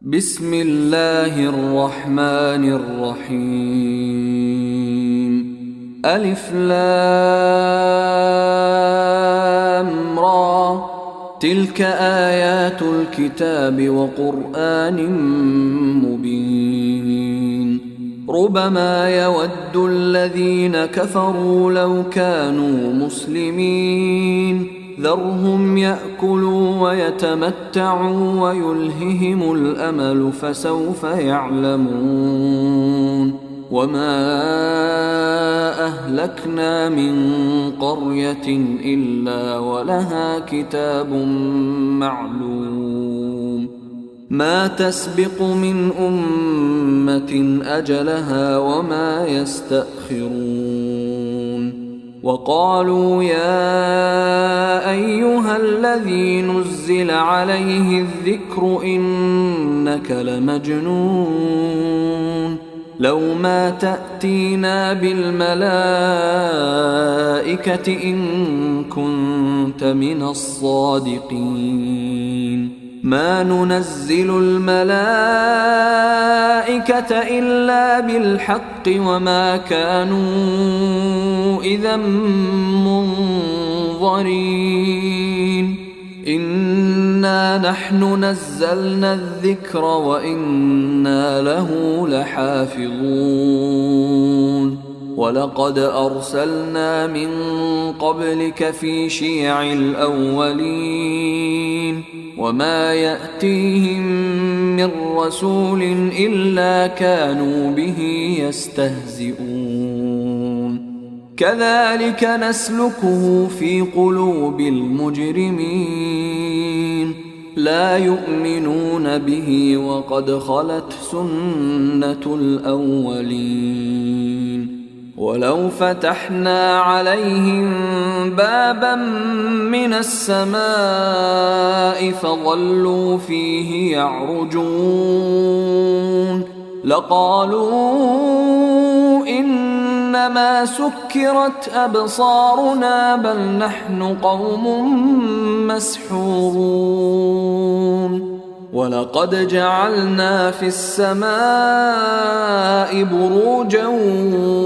بسم الله الرحمن الرحيم. ألف لام را، تلك آيات الكتاب وقرآن مبين. ربما يود الذين كفروا لو كانوا مسلمين، ذرهم يأكلوا ويتمتعوا ويلههم الأمل فسوف يعلمون. وما أهلكنا من قرية إلا ولها كتاب معلوم، ما تسبق من أمة أجلها وما يستأخرون. وقالوا يا أيها الذي نزل عليه الذكر إنك لمجنون، لو ما تأتينا بالملائكة إن كنت من الصادقين. ما ننزل الملائكة إلا بالحق وما كانوا إذا منظرين. إنا نحن نزلنا الذكر وإنا له لحافظون. ولقد أرسلنا من قبلك في شيع الأولين، وما يأتيهم من رسول إلا كانوا به يستهزئون. كذلك نسلكه في قلوب المجرمين، لا يؤمنون به وقد خلت سنة الأولين. ولو فتحنا عليهم بابا من السماء فظلوا فيه يعرجون لقالوا إنما سكرت أبصارنا بل نحن قوم مسحورون. ولقد جعلنا في السماء بروجا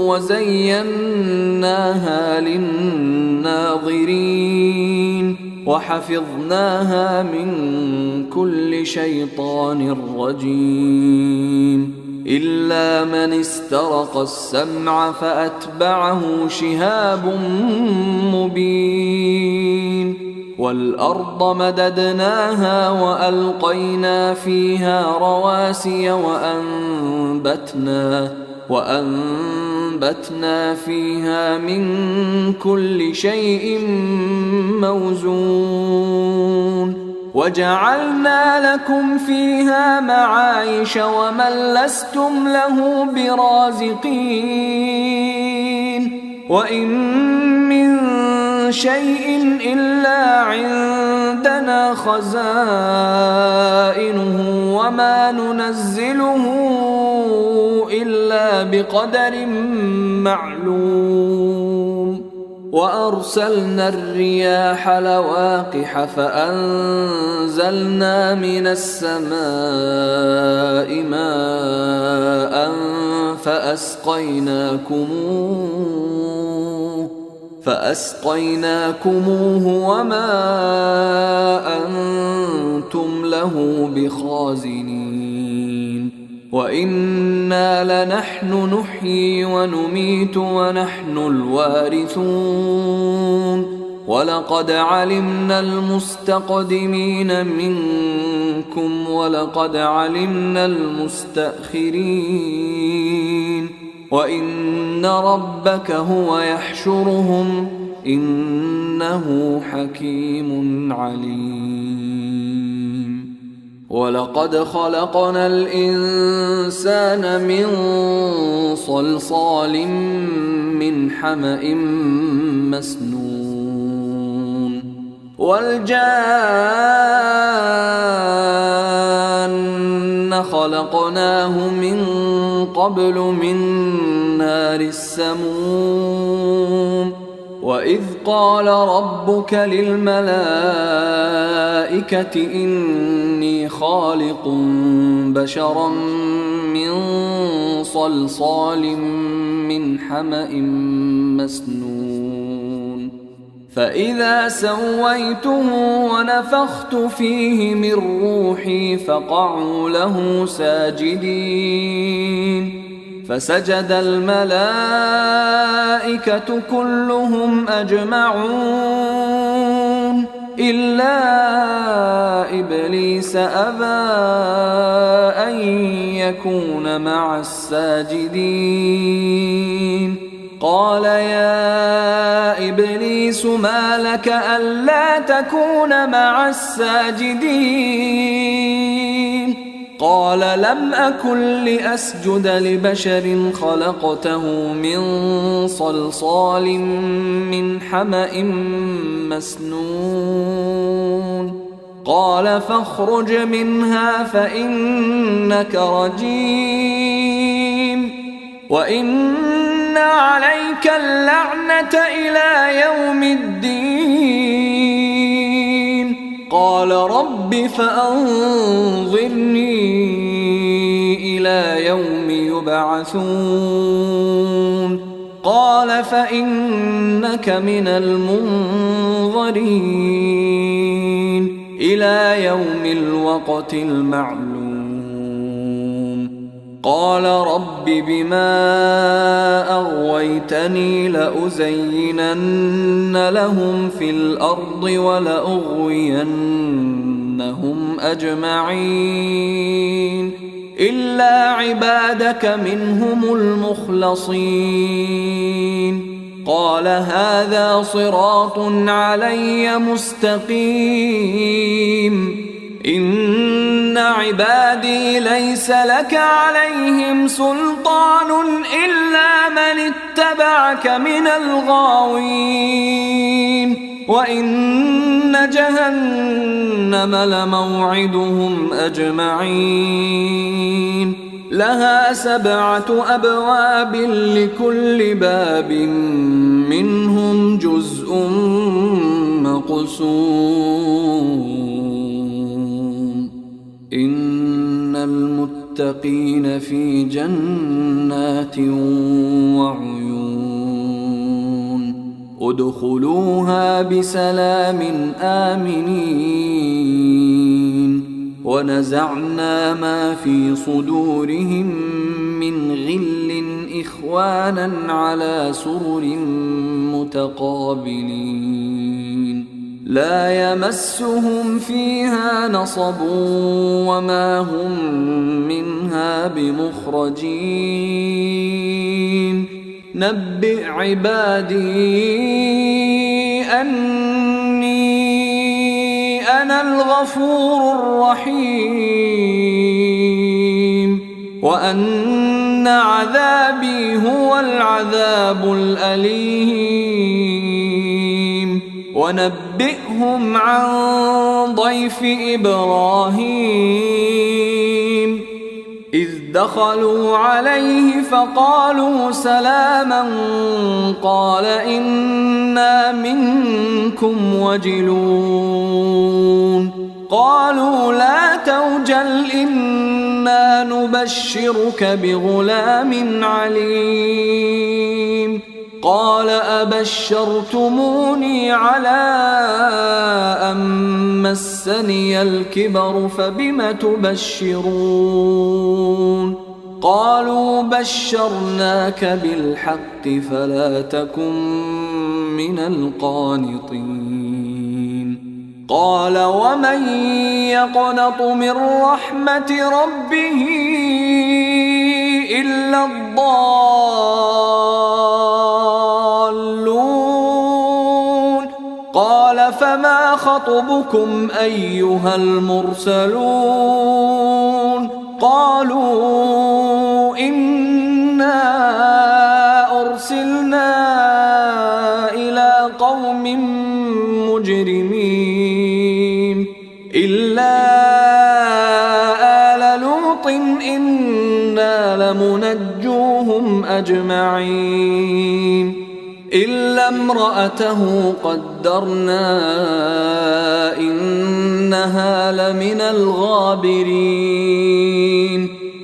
وزيناها للناظرين وحفظناها من كل شيطان رجيم، إلا من استرق السمع فأتبعه شهاب مبين. والأرض مددناها وألقينا فيها رواسي وأنبتنا فيها من كل شيء موزون. وجعلنا لكم فيها معايش ومن لستم له برازقين. وإن من شيء إلا عندنا خزائنه وما ننزله إلا بقدر معلوم. وأرسلنا الرياح لواقح فأنزلنا من السماء ماء فأسقيناكموه وما أنتم له بخازنين. وإنا لنحن نحيي ونميت ونحن الوارثون. ولقد علمنا المستقدمين منكم ولقد علمنا المستأخرين. وإن ربك هو يحشرهم إنه حكيم عليم. ولقد خلقنا الإنسان من صلصال من حمأ مسنون. والجان خلقناه من قبل من نار السموم. وإذ قال ربك للملائكة إني خالق بشرا من صلصال من حمأ مسنون فإذا سويته ونفخت فيه من روحي فقعوا له ساجدين فسجد الملائكة كلهم أجمعون إلا إبليس أبى أن يكون مع الساجدين قال يا إبليس ما لك ألا تكون مع الساجدين قال لم أكن لأسجد لبشر خلقته من صلصال من حمأ مسنون قال فاخرج منها فإنك رجيم وإن عليك اللعنة إلى يوم الدين قال رب فأنظرني إلى يوم يبعثون قال فإنك من المنظرين إلى يوم الوقت المعلوم قال رب بما أغويتني لأزينن لهم في الأرض ولأغوينهم أجمعين إلا عبادك منهم المخلصين قال هذا صراط علي مستقيم إن عبادي ليس لك عليهم سلطان إلا من اتبعك من الغاوين وإن جهنم لموعدهم أجمعين لها 7 أبواب لكل باب منهم جزء مقسوم إن المتقين في جنات وعيون ادخلوها بسلام آمنين ونزعنا ما في صدورهم من غل إخوانا على سرر متقابلين لا يمسهم فيها نصب وما هم منها بمخرجين نبئ عبادي أني أنا الغفور الرحيم وأن عذابي هو العذاب الأليم ونبئهم عن ضيف إبراهيم إذ دخلوا عليه فقالوا سلاما قال إنا منكم وجلون قالوا لا توجل إنا نبشرك بغلام عليم قال أبشرتموني على أن مسني الكبر فبم تبشرون قالوا بشرناك بالحق فلا تكن من القانطين قال ومن يقنط من رحمة ربه إلا الضالون قال فما خطبكم أيها المرسلون قالوا إنا أرسلنا إلى قوم مجرمين إلا آل لوط إنا لمنجوهم أجمعين إلا امرأته قدرنا إنها لمن الغابرين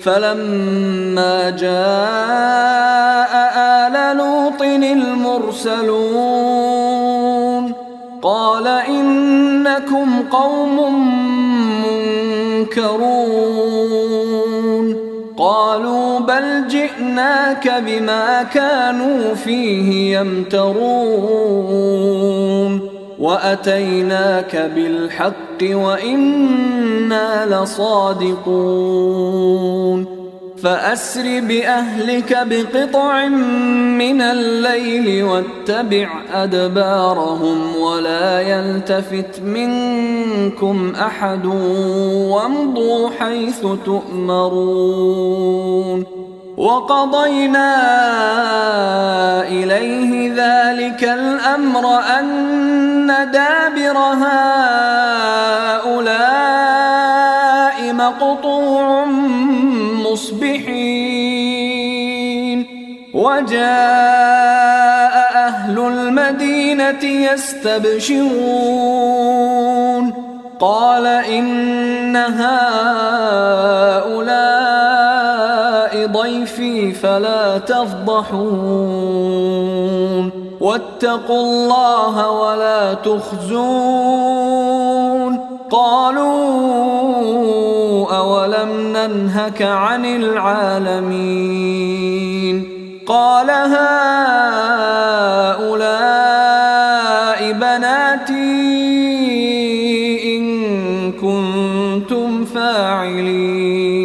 فلما جاء آل لوط المرسلون قال إنكم قوم منكرون قالوا بل جئناك بما كانوا فيه يمترون وأتيناك بالحق وإنا لصادقون فأسر بأهلك بقطع من الليل واتبع أدبارهم ولا يلتفت منكم أحد وامضوا حيث تؤمرون وقضينا إليه ذلك الأمر أن دابر هؤلاء مقطوع مصبحين وجاء أهل المدينة يستبشرون قال إن هؤلاء ضيفي فلا تفضحون واتقوا الله ولا تخزون قالوا أولم ننهك عن العالمين قال هؤلاء بناتي إن كنتم فاعلين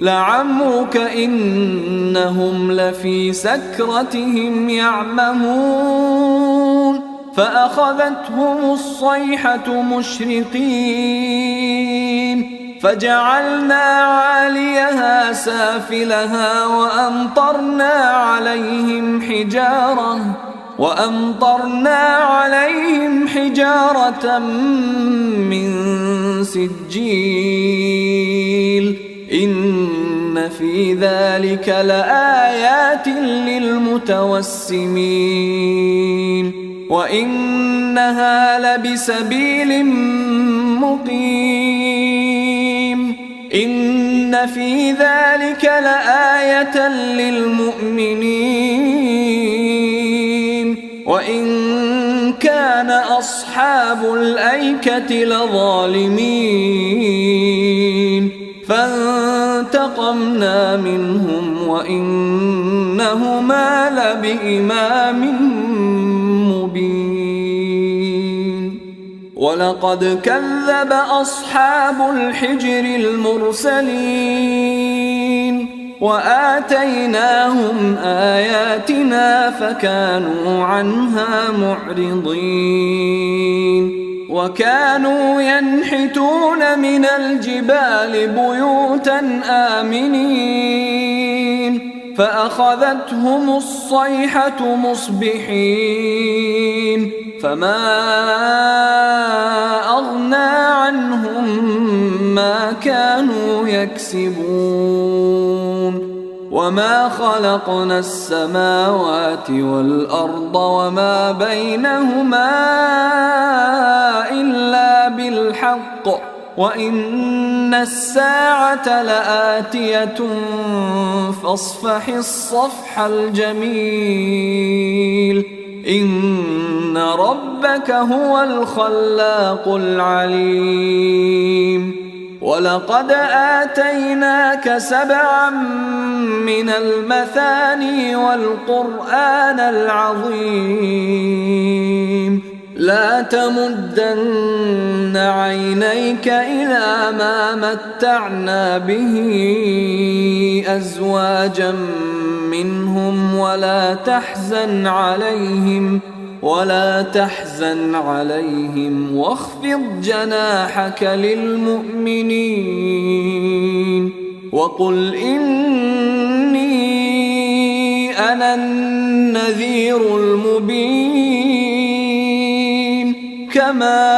لعمرك إنهم لفي سكرتهم يعمهون فأخذتهم الصيحة مشرقين فجعلنا عاليها سافلها وأمطرنا عليهم حجارة من سجيل إن في ذلك لآيات للمتوسمين وإنها لبسبيل مقيم إن في ذلك لآية للمؤمنين وإن كان أصحاب الأيكة لظالمين فانتقمنا منهم وإنهما لبإمام مبين ولقد كذب أصحاب الحجر المرسلين وآتيناهم آياتنا فكانوا عنها معرضين وكانوا ينحتون من الجبال بيوتا آمنين فأخذتهم الصيحة مصبحين فما أغنى عنهم ما كانوا يكسبون وما خلقنا السماوات والأرض وما بينهما إلا بالحق وإن الساعة لآتية فاصفح الصفح الجميل إن ربك هو الخلاق العليم ولقد آتيناك 7 من المثاني والقرآن العظيم لا تمدن عينيك إلى ما متعنا به أزواجا منهم ولا تحزن عليهم واخفض جناحك للمؤمنين وقل إني أنا النذير المبين كما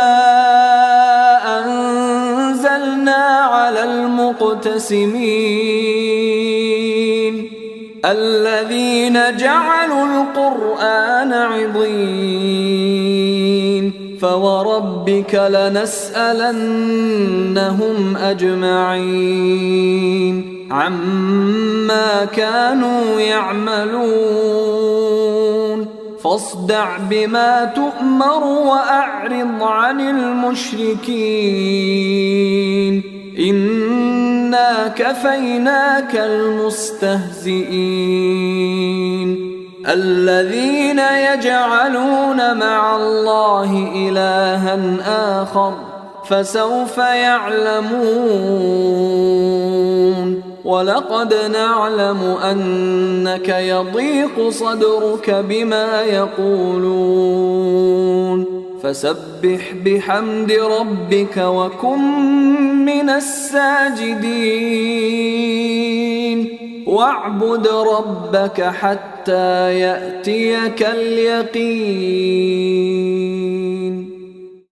أنزلنا على المقتسمين الذين جعلوا القرآن عضين فوربك لنسألنهم أجمعين عما كانوا يعملون فاصدع بما تؤمر وأعرض عن المشركين إنا كفيناك المستهزئين الذين يجعلون مع الله إلها آخر فسوف يعلمون ولقد نعلم أنك يضيق صدرك بما يقولون فسبح بحمد ربك وكن من الساجدين واعبد ربك حتى يأتيك اليقين.